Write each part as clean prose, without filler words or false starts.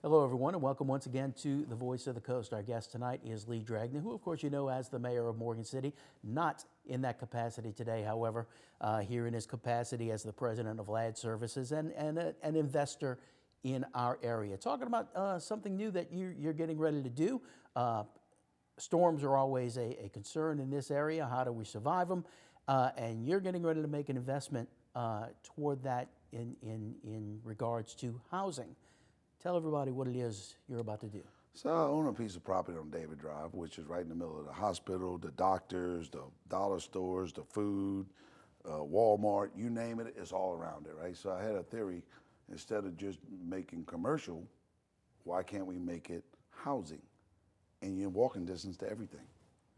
Hello, everyone, and welcome once again to the Voice of the Coast. Our guest tonight is Lee Dragna, who, of course, you know as the mayor of Morgan City. Not in that capacity today, however, here in his capacity as the president of LAD Services and an investor in our area. Talking about something new that you're getting ready to do. Storms are always a concern in this area. How do we survive them? And you're getting ready to make an investment toward that in regards to housing. Tell everybody what it is you're about to do. So I own a piece of property on David Drive, which is right in the middle of the hospital, the doctors, the dollar stores, the food, Walmart, you name it, it's all around it, right? So I had a theory, instead of just making commercial, why can't we make it housing? And you're in walking distance to everything.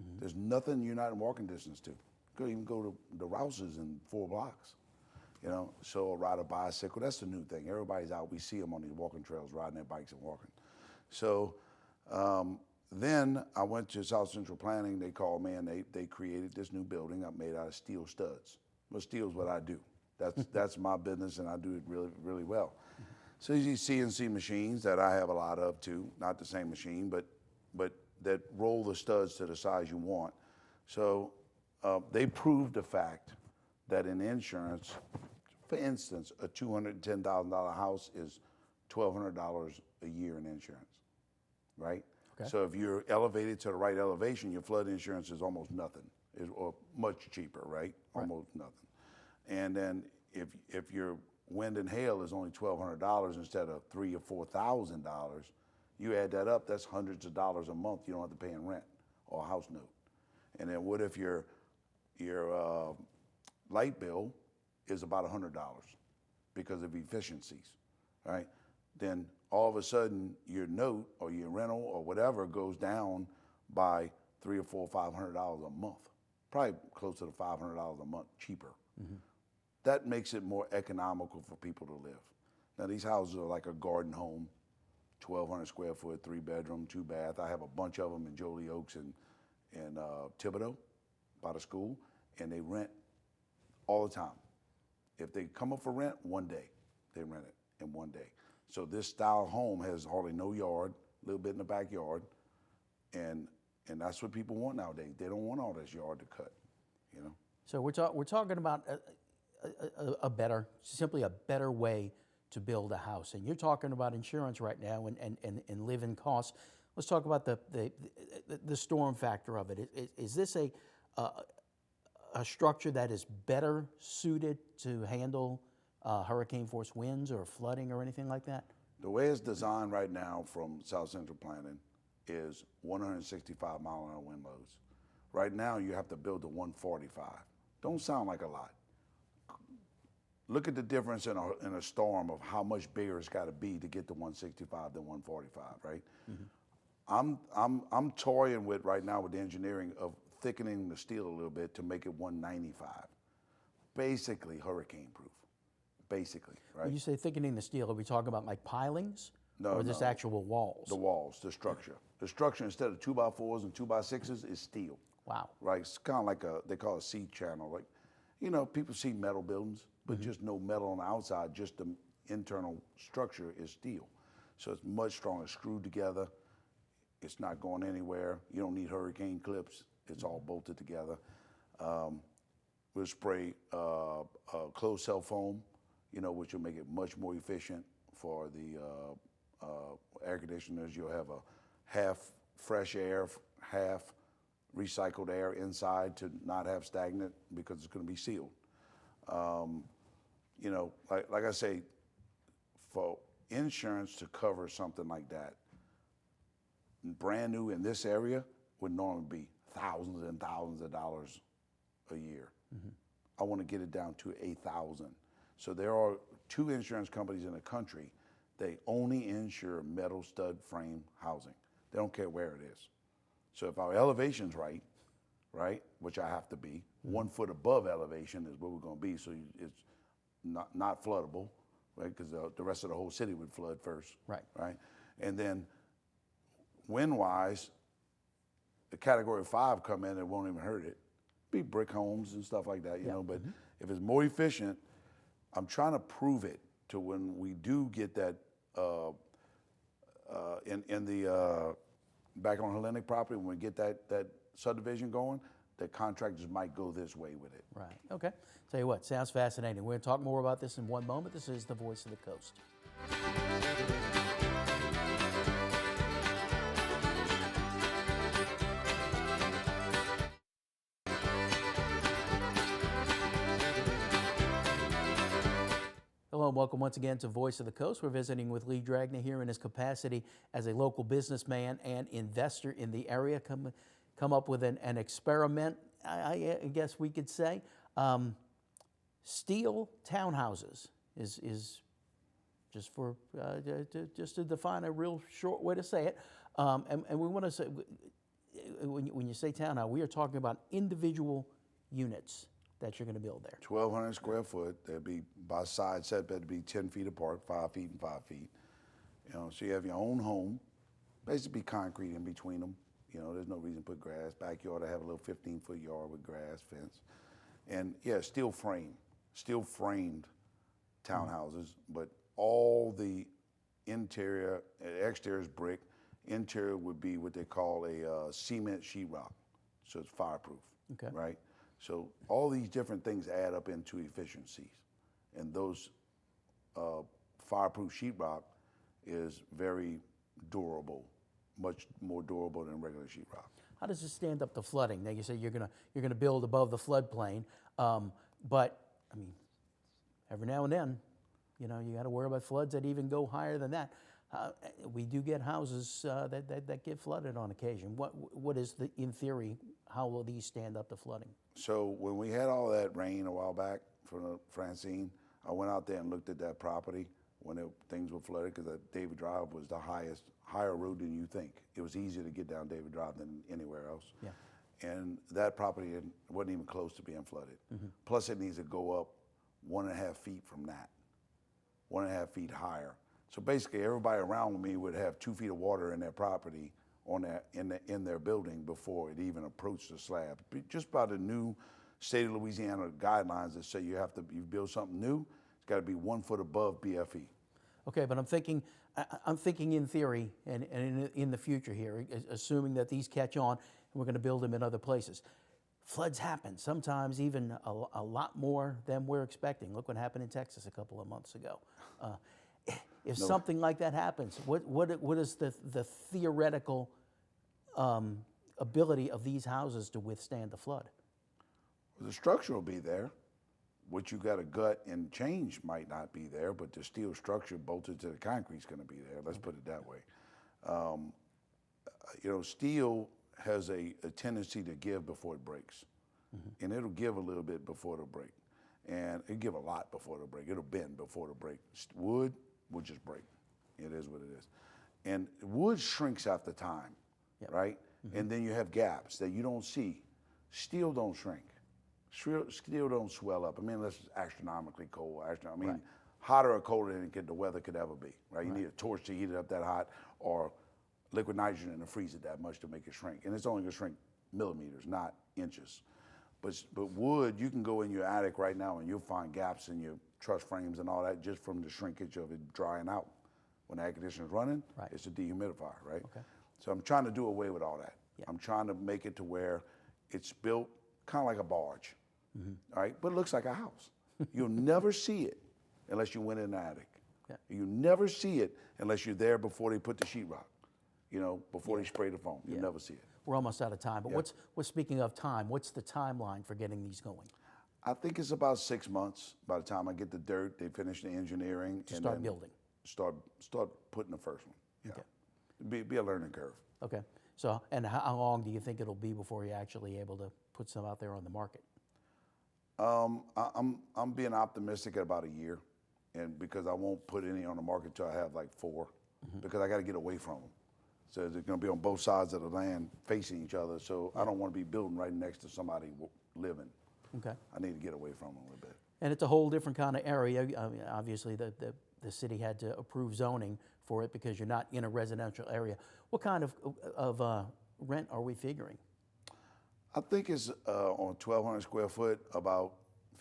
Mm-hmm. There's nothing you're not in walking distance to. You could even go to the Rouses in 4 blocks. You know, so ride a bicycle, that's the new thing. Everybody's out, we see them on these walking trails, riding their bikes and walking. So then I went to South Central Planning, they called me and they created this new building I made out of steel studs. Well, steel's what I do. That's my business and I do it really, really well. So these CNC machines that I have a lot of too, not the same machine, but that roll the studs to the size you want. So they proved the fact that in insurance, for instance, a $210,000 house is $1,200 a year in insurance, right? Okay. So if you're elevated to the right elevation, your flood insurance is almost nothing, or much cheaper, right? Almost nothing. And then if your wind and hail is only $1,200 instead of $3,000 or $4,000, you add that up, that's hundreds of dollars a month you don't have to pay in rent or a house note. And then what if your light bill is about $100 because of efficiencies, right? Then all of a sudden your note or your rental or whatever goes down by $300 or $400 or $500 a month, probably close to the $500 a month cheaper. Mm-hmm. That makes it more economical for people to live. Now these houses are like a garden home, 1,200 square foot, 3-bedroom, 2-bath. I have a bunch of them in Jolie Oaks and Thibodeau by the school, and they rent all the time. If they come up for rent, one day, they rent it in one day. So this style home has hardly no yard, a little bit in the backyard, and that's what people want nowadays. They don't want all this yard to cut, you know? So we're talking about simply a better way to build a house. And you're talking about insurance right now and living costs. Let's talk about the storm factor of it. Is this a structure that is better suited to handle hurricane force winds or flooding or anything like that? The way it's designed right now from South Central Planning is 165 mile an hour wind loads. Right now you have to build to 145. Don't sound like a lot. Look at the difference in a storm of how much bigger it's got to be to get to 165 than 145, right? Mm-hmm. I'm toying with right now with the engineering of thickening the steel a little bit to make it 195. Basically hurricane proof, basically, right? When you say thickening the steel, are we talking about like pilings? No, or just actual walls? The walls, the structure. The structure instead of 2x4s and 2x6s is steel. Wow. Right, it's kind of like they call it a C channel. Like, you know, people see metal buildings, but just no metal on the outside, just the internal structure is steel. So it's much stronger, screwed together. It's not going anywhere. You don't need hurricane clips. It's all bolted together. We'll spray closed cell foam, you know, which will make it much more efficient for the air conditioners. You'll have a half fresh air, half recycled air inside to not have stagnant because it's going to be sealed. You know, like I say, for insurance to cover something like that, brand new in this area would normally be thousands and thousands of dollars a year. Mm-hmm. I want to get it down to 8,000. So there are 2 insurance companies in the country. They only insure metal stud frame housing. They don't care where it is. So if our elevation's right, which I have to be, 1 foot above elevation is where we're going to be. So it's not floodable, right? Because the rest of the whole city would flood first, right? And then wind-wise, the category 5 come in, it won't even hurt it. Be brick homes and stuff like that, you know, but if it's more efficient, I'm trying to prove it to when we do get that in the back on Hellenic property, when we get that subdivision going, the contractors might go this way with it. Right. Okay. Tell you what, sounds fascinating. We're going to talk more about this in one moment. This is the Voice of the Coast. Hello and welcome once again to Voice of the Coast. We're visiting with Lee Dragna here in his capacity as a local businessman and investor in the area. Come up with an experiment, I guess we could say. Steel townhouses is just for just to define a real short way to say it. And we want to say, when you say townhouse, we are talking about individual units that you're going to build there. 1,200 square foot. They'll be by side setback to be 10 feet apart, 5 feet and 5 feet. You know, so you have your own home, basically concrete in between them. You know, there's no reason to put grass. Backyard, I have a little 15-foot yard with grass, fence. And yeah, steel framed townhouses, but all the interior, exterior is brick. Interior would be what they call a cement sheetrock. So it's fireproof, Okay. right? So all these different things add up into efficiencies. And those fireproof sheetrock is very durable, much more durable than regular sheetrock. How does it stand up to flooding? Now you say you're gonna build above the floodplain, but I mean, every now and then, you know, you got to worry about floods that even go higher than that. We do get houses that get flooded on occasion. What is in theory, how will these stand up to flooding? So when we had all that rain a while back from Francine, I went out there and looked at that property when things were flooded, because David Drive was the higher road than you think. It was easier to get down David Drive than anywhere else. Yeah. And that property wasn't even close to being flooded. Mm-hmm. Plus it needs to go up 1.5 feet from that, 1.5 feet higher. So basically everybody around me would have 2 feet of water in their property in their building before it even approached the slab. Just by the new state of Louisiana guidelines that say you build something new, it's got to be 1 foot above BFE. Okay, but I'm thinking in theory and in the future here, assuming that these catch on and we're going to build them in other places. Floods happen, sometimes even a lot more than we're expecting. Look what happened in Texas a couple of months ago. If something like that happens, what is the theoretical ability of these houses to withstand the flood? The structure will be there. What you got to gut and change might not be there, but the steel structure bolted to the concrete is going to be there. Let's put it that way. You know, steel has a tendency to give before it breaks. Mm-hmm. And it'll give a little bit before it'll break. And it'll give a lot before it'll break. It'll bend before it'll break. Wood will just break. It is what it is. And wood shrinks after time, yep. Right? Mm-hmm. And then you have gaps that you don't see. Steel don't shrink. Steel don't swell up. I mean, unless it's astronomically cold. Right. Hotter or colder than the weather could ever be, right? You need a torch to heat it up that hot, or liquid nitrogen to freeze it that much to make it shrink. And it's only going to shrink millimeters, not inches. But wood, you can go in your attic right now and you'll find gaps in your truss frames and all that just from the shrinkage of it drying out. When the air conditioner's running, right. It's a dehumidifier, right? Okay. So I'm trying to do away with all that. Yeah. I'm trying to make it to where it's built kind of like a barge, mm-hmm. All right? But it looks like a house. You'll never see it unless you went in the attic. Yeah. You never see it unless you're there before they put the sheetrock, you know, before they spray the foam. You'll never see it. We're almost out of time, but what's speaking of time, what's the timeline for getting these going? I think it's about 6 months. By the time I get the dirt, they finish the engineering. To start building. Start putting the first one. Yeah. Okay. Be a learning curve. Okay. So, and how long do you think it'll be before you're actually able to put some out there on the market? I'm being optimistic at about a year, and because I won't put any on the market till I have like 4, mm-hmm. because I got to get away from them. So they're going to be on both sides of the land facing each other. So I don't want to be building right next to somebody living. Okay. I need to get away from them a little bit. And it's a whole different kind of area. I mean, obviously, the city had to approve zoning for it because you're not in a residential area. What kind of rent are we figuring? I think it's on 1,200 square foot, about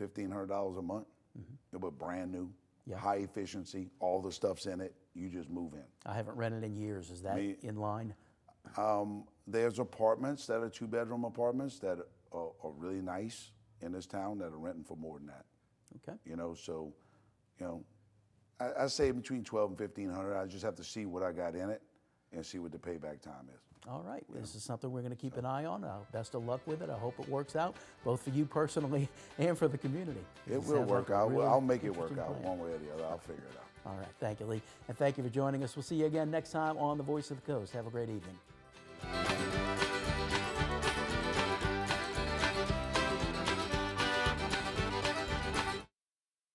$1,500 a month. Mm-hmm. But brand new, high efficiency, all the stuff's in it. you just move in. I haven't rented in years. Is that in line? There's apartments that are 2-bedroom apartments that are really nice in this town that are renting for more than that. Okay. You know, so, you know, I say between 12 and 1,500. I just have to see what I got in it and see what the payback time is. All right. This is something we're going to keep an eye on. Best of luck with it. I hope it works out, both for you personally and for the community. It will work out. I'll make it work out one way or the other. I'll figure it out. All right. Thank you, Lee. And thank you for joining us. We'll see you again next time on The Voice of the Coast. Have a great evening.